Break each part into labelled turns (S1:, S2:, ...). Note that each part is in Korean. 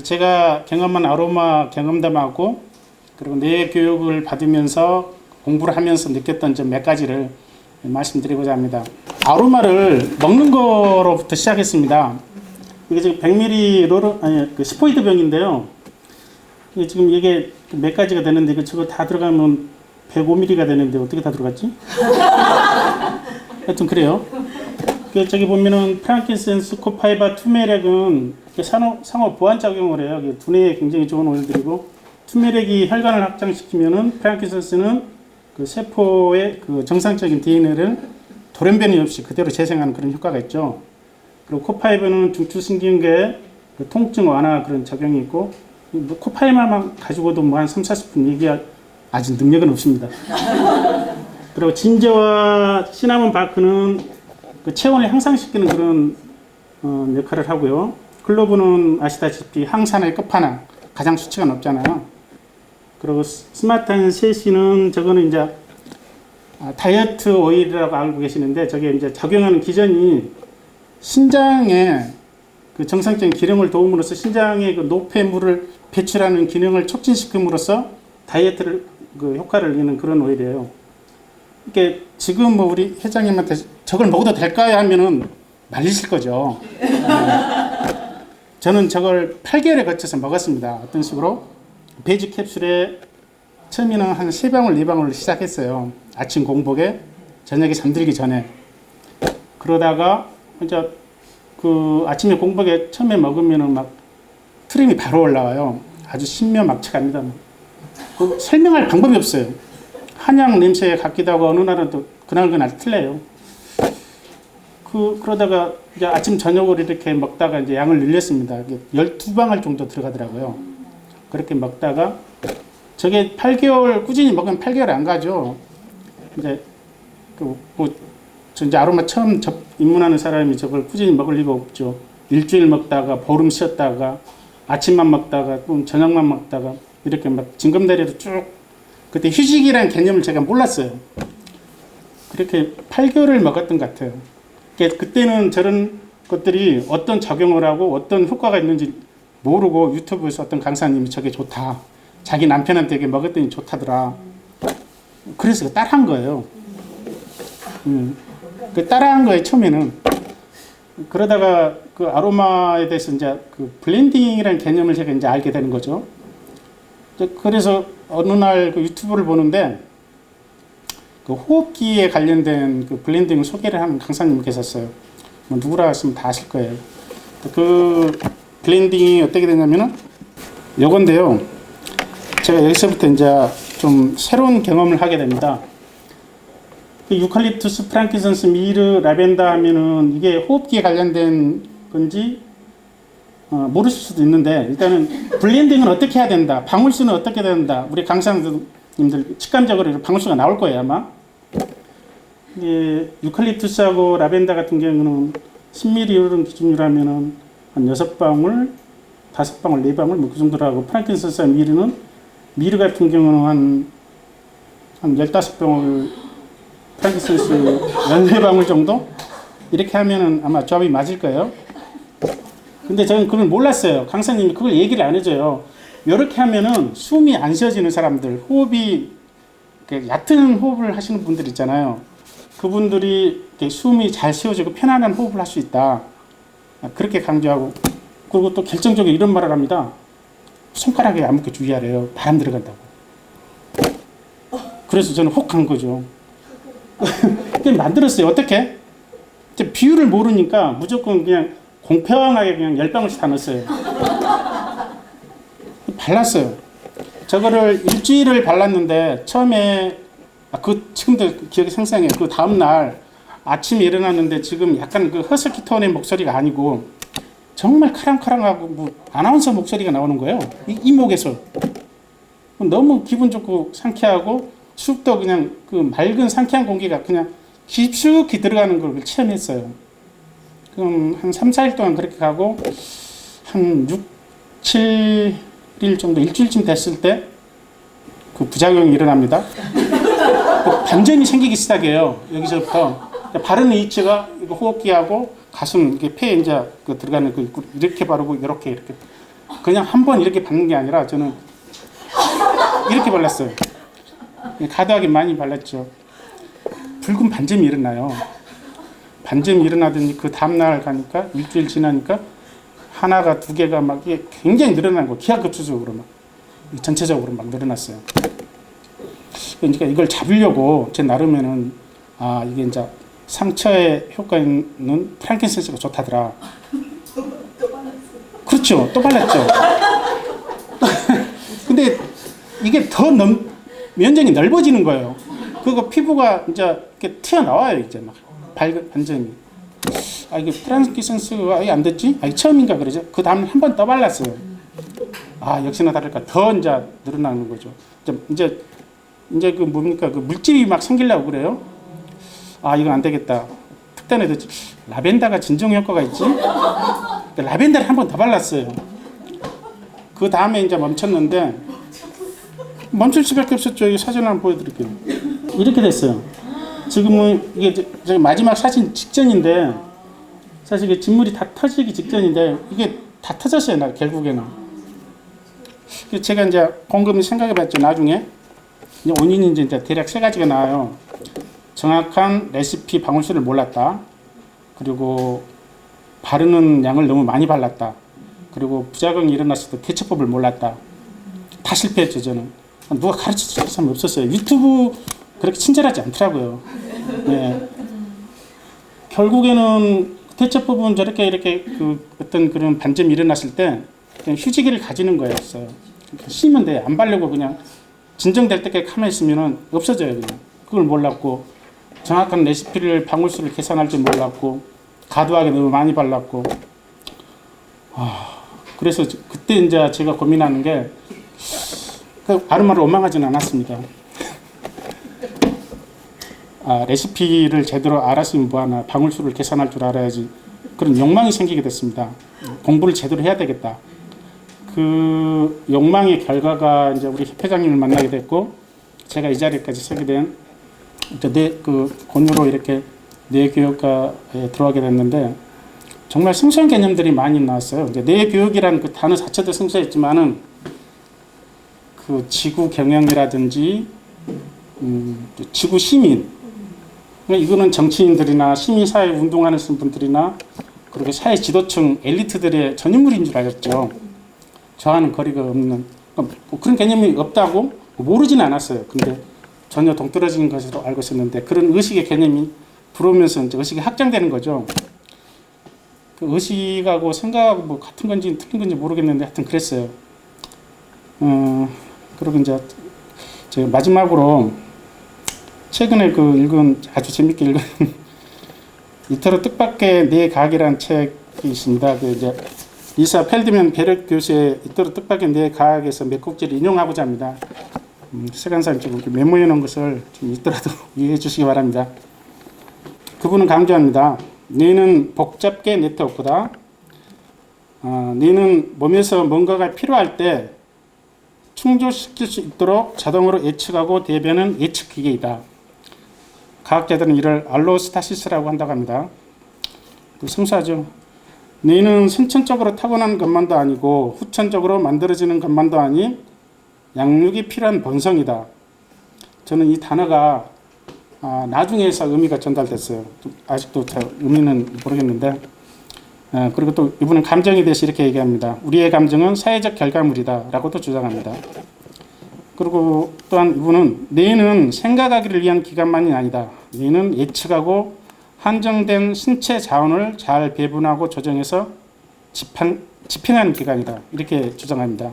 S1: 제가 경험한 아로마 경험담하고 그리고 뇌 교육을 받으면서 공부를 하면서 느꼈던 점 몇 가지를 말씀드리고자 합니다. 아로마를 먹는 거로부터 시작했습니다. 이게 지금 100ml 그 스포이드 병인데요. 이게 지금 이게 몇 가지가 되는데 이거 저거 다 들어가면 105ml가 되는데 어떻게 다 들어갔지? 하여튼 그래요. 저기 보면은 프랑킨센스, 코파이바, 투메렉은 상호 보완 작용을 해요. 두뇌에 굉장히 좋은 오일들이고, 투메렉이 혈관을 확장시키면은 프랑킨센스는 그 세포의 그 정상적인 DNA를 돌연변이 없이 그대로 재생하는 그런 효과가 있죠. 그리고 코파이바는 중추신경계 그 통증 완화 그런 작용이 있고, 뭐 코파이바만 가지고도 뭐 한 3, 40분 얘기할 아직 능력은 없습니다. 그리고 진저와 시나몬 바크는 그 체온을 향상시키는 그런 역할을 하고요. 클로브는 아시다시피 항산화의 끝판왕, 가장 수치가 높잖아요. 그리고 스마트한 세시는 저거는 이제 다이어트 오일이라고 알고 계시는데 저게 이제 작용하는 기전이 신장에 그 정상적인 기능을 도움으로써 신장의 그 노폐물을 배출하는 기능을 촉진시킴으로써 다이어트를 그 효과를 내는 그런 오일이에요. 이게 지금 뭐 우리 회장님한테 저걸 먹어도 될까요 하면은 말리실 거죠. 저는 저걸 8개월에 거쳐서 먹었습니다. 어떤 식으로 베이지 캡슐에 처음에는 한 3방울 4방울 시작했어요. 아침 공복에 저녁에 잠들기 전에. 그러다가 이제 그 아침에 공복에 처음에 먹으면은 막 트림이 바로 올라와요. 아주 신묘막측합니다. 그 설명할 방법이 없어요. 한약 냄새 같기도 하고 어느 날은 또 그날 틀려요. 그러다가 이제 아침 저녁으로 이렇게 먹다가 이제 양을 늘렸습니다. 12방울 정도 들어가더라고요. 그렇게 먹다가 저게 8개월 꾸준히 먹으면 8개월 안 가죠. 이제 저 이제 아로마 처음 입문하는 사람이 저걸 꾸준히 먹을 리가 없죠. 일주일 먹다가 보름 쉬었다가 아침만 먹다가 또 저녁만 먹다가 이렇게 막 징검다리로 쭉. 그때 휴식이라는 개념을 제가 몰랐어요. 그렇게 8개월을 먹었던 것 같아요. 그때는 저런 것들이 어떤 작용을 하고 어떤 효과가 있는지 모르고 유튜브에서 어떤 강사님이 저게 좋다. 자기 남편한테 이게 먹었더니 좋다더라. 그래서 따라한 거예요. 그 따라한 거예요, 처음에는. 그러다가 그 아로마에 대해서 이제 그 블렌딩이라는 개념을 제가 이제 알게 되는 거죠. 그래서 어느 날 그 유튜브를 보는데 그 호흡기에 관련된 그 블렌딩을 소개를 하는 강사님이 계셨어요. 뭐 누구라 하시면 다 아실 거예요. 그 블렌딩이 어떻게 되냐면은 요건데요. 제가 여기서부터 이제 좀 새로운 경험을 하게 됩니다. 그 유칼립투스, 프랑키센스, 미르, 라벤더 하면은 이게 호흡기에 관련된 건지 모르실 수도 있는데 일단은 블렌딩은 어떻게 해야 된다. 방울수는 어떻게 된다. 우리 강사님들 직감적으로 방울수가 나올 거예요 아마. 유칼립투스하고 라벤더 같은 경우는 10ml 기준이라면은 한 6방울, 5방울, 4방울 뭐 그 정도로 하고 프랑킨센스와 미르 같은 경우는 한 15방울, 프랑킨센스 14방울 정도 이렇게 하면은 아마 조합이 맞을 거예요. 근데 저는 그걸 몰랐어요. 강사님이 그걸 얘기를 안 해줘요. 이렇게 하면은 숨이 안 쉬어지는 사람들, 호흡이 얕은 호흡을 하시는 분들 있잖아요. 그분들이 숨이 잘 쉬어지고 편안한 호흡을 할 수 있다. 그렇게 강조하고, 그리고 또 결정적으로 이런 말을 합니다. 손가락에 안 묻게 주의하래요. 바람 들어간다고. 그래서 저는 혹 간 거죠. 만들었어요. 어떻게? 비율을 모르니까 무조건 그냥 공평하게 그냥 10방울씩 다 넣었어요. 발랐어요. 저거를 일주일을 발랐는데 처음에 지금도 기억이 생생해요. 그 다음날 아침에 일어났는데 지금 약간 그 허스키 톤의 목소리가 아니고 정말 카랑카랑하고 뭐 아나운서 목소리가 나오는 거예요. 이목에서. 너무 기분 좋고 상쾌하고 숲도 그냥 그 맑은 상쾌한 공기가 그냥 깊숙이 들어가는 걸 체험했어요. 그럼 한 3, 4일 동안 그렇게 가고 한 6, 7일 정도 일주일쯤 됐을 때 그 부작용이 일어납니다. 그 반전이 생기기 시작해요. 여기서부터 바르는 위치가 이거 호흡기하고 가슴 이게 폐에 이제 그 들어가는 그 이렇게 바르고 이렇게 그냥 한 번 이렇게 바른 게 아니라 저는 이렇게 발랐어요. 과도하게 많이 발랐죠. 붉은 반점이 일어나요. 반점이 일어나더니 그 다음날 가니까 일주일 지나니까 하나가 두 개가 막 이게 굉장히 늘어난 거 기하급수적으로 막 전체적으로 막 늘어났어요. 그러니까 이걸 잡으려고 제 나름에는 이게 이제 상처에 효과 있는 프랑킨센스가 좋다더라. 그렇죠. 또 발랐죠. 근데 이게 더 면적이 넓어지는 거예요. 그리고 피부가 이제 이렇게 튀어나와요. 이제 막 밝은 반점이. 이게 프랑킨센스가 왜 안 됐지? 이게 처음인가 그러죠. 그 다음 한 번 더 발랐어요. 역시나 다를까 더 이제 늘어나는 거죠. 이제 그 뭡니까 그 물집이 막 생기려고 그래요. 이건 안 되겠다. 그때는 라벤더가 진정 효과가 있지. 라벤더를 한 번 더 발랐어요. 그 다음에 이제 멈췄는데 멈출 수밖에 없었죠. 이 사진을 한번 보여드릴게요. 이렇게 됐어요. 지금은 이게 마지막 사진 직전인데 사실 이게 진물이 다 터지기 직전인데 이게 다 터졌어요. 결국에는. 제가 이제 곰곰이 생각해봤죠. 나중에 이제 원인이 이제 대략 세 가지가 나와요. 정확한 레시피 방울수를 몰랐다. 그리고 바르는 양을 너무 많이 발랐다. 그리고 부작용이 일어났을 때 대처법을 몰랐다. 다 실패했죠. 저는. 누가 가르쳐줄 사람이 없었어요. 유튜브 그렇게 친절하지 않더라고요. 네. 결국에는 대처법은 저렇게 이렇게 어떤 그런 반점이 일어났을 때 그냥 휴지기를 가지는 거였어요. 씻으면 돼. 안 바르고 그냥 진정될 때까지 가만히 있으면 없어져요. 그냥. 그걸 몰랐고 정확한 레시피를 방울수를 계산할 줄 몰랐고 과도하게 너무 많이 발랐고 그래서 그때 이제 제가 고민하는 게 아르마를 원망하지는 않았습니다. 레시피를 제대로 알았으면 뭐하나 방울수를 계산할 줄 알아야지 그런 욕망이 생기게 됐습니다. 공부를 제대로 해야 되겠다. 그 욕망의 결과가 이제 우리 협회장님을 만나게 됐고 제가 이 자리까지 서게 된 그 권유로 이렇게 뇌교육과에 들어가게 됐는데 정말 생소한 개념들이 많이 나왔어요. 이제 뇌교육이라는 그 단어 자체도 생소했지만은 그 지구 경영이라든지 지구 시민 이거는 정치인들이나 시민사회 운동하는 분들이나 그리고 사회 지도층 엘리트들의 전유물인 줄 알았죠. 저와는 거리가 없는 그런 개념이 없다고 모르지는 않았어요. 근데 전혀 동떨어진 것으로 알고 있었는데 그런 의식의 개념이 들어오면서 이제 의식이 확장되는 거죠. 그 의식하고 생각하고 뭐 같은 건지 틀린 건지 모르겠는데 하여튼 그랬어요. 그리고 이제 제가 마지막으로 최근에 읽은 아주 재밌게 읽은 이토록 뜻밖의 내 과학이라는 책이 있습니다. 이제 리사 펠드맨 베르 교수의 이토록 뜻밖의 내 과학에서 몇 곡지를 인용하고자 합니다. 시간상 좀 메모해 놓은 것을 좀 있더라도 이해해 주시기 바랍니다. 그분은 강조합니다. 뇌는 복잡계 네트워크다. 뇌는 몸에서 뭔가가 필요할 때 충족시킬 수 있도록 자동으로 예측하고 대변하는 예측기계이다. 과학자들은 이를 알로스타시스라고 한다고 합니다. 생소하죠. 뇌는 선천적으로 타고난 것만도 아니고 후천적으로 만들어지는 것만도 아닌 양육이 필요한 본성이다. 저는 이 단어가 나중에 해서 의미가 전달됐어요. 아직도 의미는 모르겠는데 그리고 또 이분은 감정에 대해서 이렇게 얘기합니다. 우리의 감정은 사회적 결과물이다 라고도 주장합니다. 그리고 또한 이분은 뇌는 생각하기를 위한 기관만이 아니다. 뇌는 예측하고 한정된 신체 자원을 잘 배분하고 조정해서 집행하는 기관이다. 이렇게 주장합니다.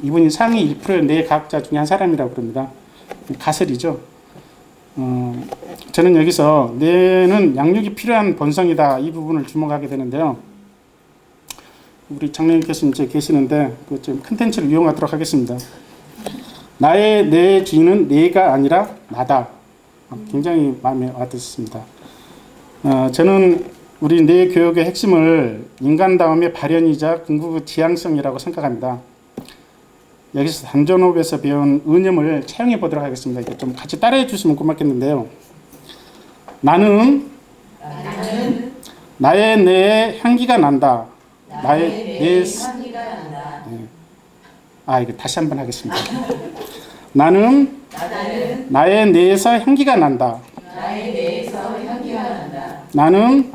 S1: 이분이 상위 1%의 뇌 과학자 중에 한 사람이라고 그럽니다. 가설이죠. 저는 여기서 뇌는 양육이 필요한 본성이다. 이 부분을 주목하게 되는데요. 우리 장로님께서 이제 계시는데 좀 컨텐츠를 이용하도록 하겠습니다. 나의 뇌의 주인은 뇌가 아니라 나다. 굉장히 마음에 와닿습니다. 저는 우리 뇌 교육의 핵심을 인간다움의 발현이자 궁극의 지향성이라고 생각합니다. 여기서 단전호흡에서 배운 은염을 차용해 보도록 하겠습니다. 이게 좀 같이 따라해 주시면 고맙겠는데요. 나는 나의 뇌에 향기가 난다. 나의 뇌 이거 다시 한번 하겠습니다. 나는 나의 뇌에서 향기가 난다. 나는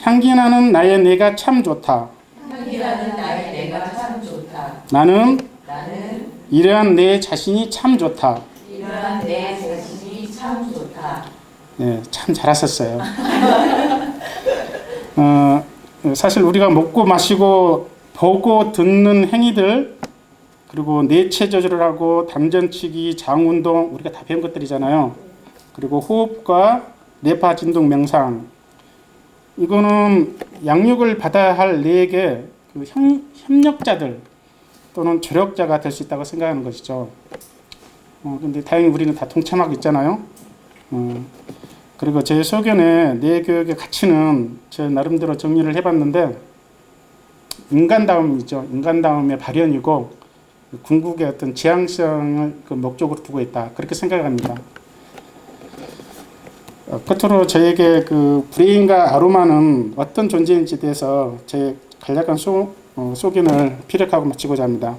S1: 향기 나는 나의 뇌가 참 좋다. 나는 이러한 내 자신이 참 좋다. 네, 참 잘하셨어요. 사실 우리가 먹고 마시고 보고 듣는 행위들, 그리고 뇌체 조절하고 담전치기, 장운동, 우리가 다 배운 것들이잖아요. 그리고 호흡과 뇌파 진동 명상, 이거는 양육을 받아야 할 뇌에게 그 협력자들 또는 조력자가 될 수 있다고 생각하는 것이죠. 근데 다행히 우리는 다 동참하고 있잖아요. 그리고 제 소견에 뇌 교육의 가치는 제 나름대로 정리를 해봤는데, 인간다움이죠. 인간다움의 발현이고 궁극의 어떤 지향성을 그 목적으로 두고 있다, 그렇게 생각합니다. 끝으로 저에게 그 브레인과 아로마는 어떤 존재인지에 대해서 제 간략한 소견을 피력하고 마치고자 합니다.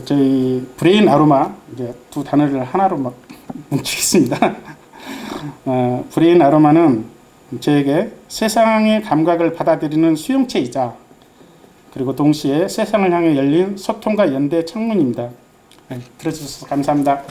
S1: 저희 브레인 아로마, 이제 두 단어를 하나로 막 뭉치겠습니다. 브레인 아로마는 저에게 세상의 감각을 받아들이는 수용체이자, 그리고 동시에 세상을 향해 열린 소통과 연대 창문입니다. 들어주셔서 감사합니다.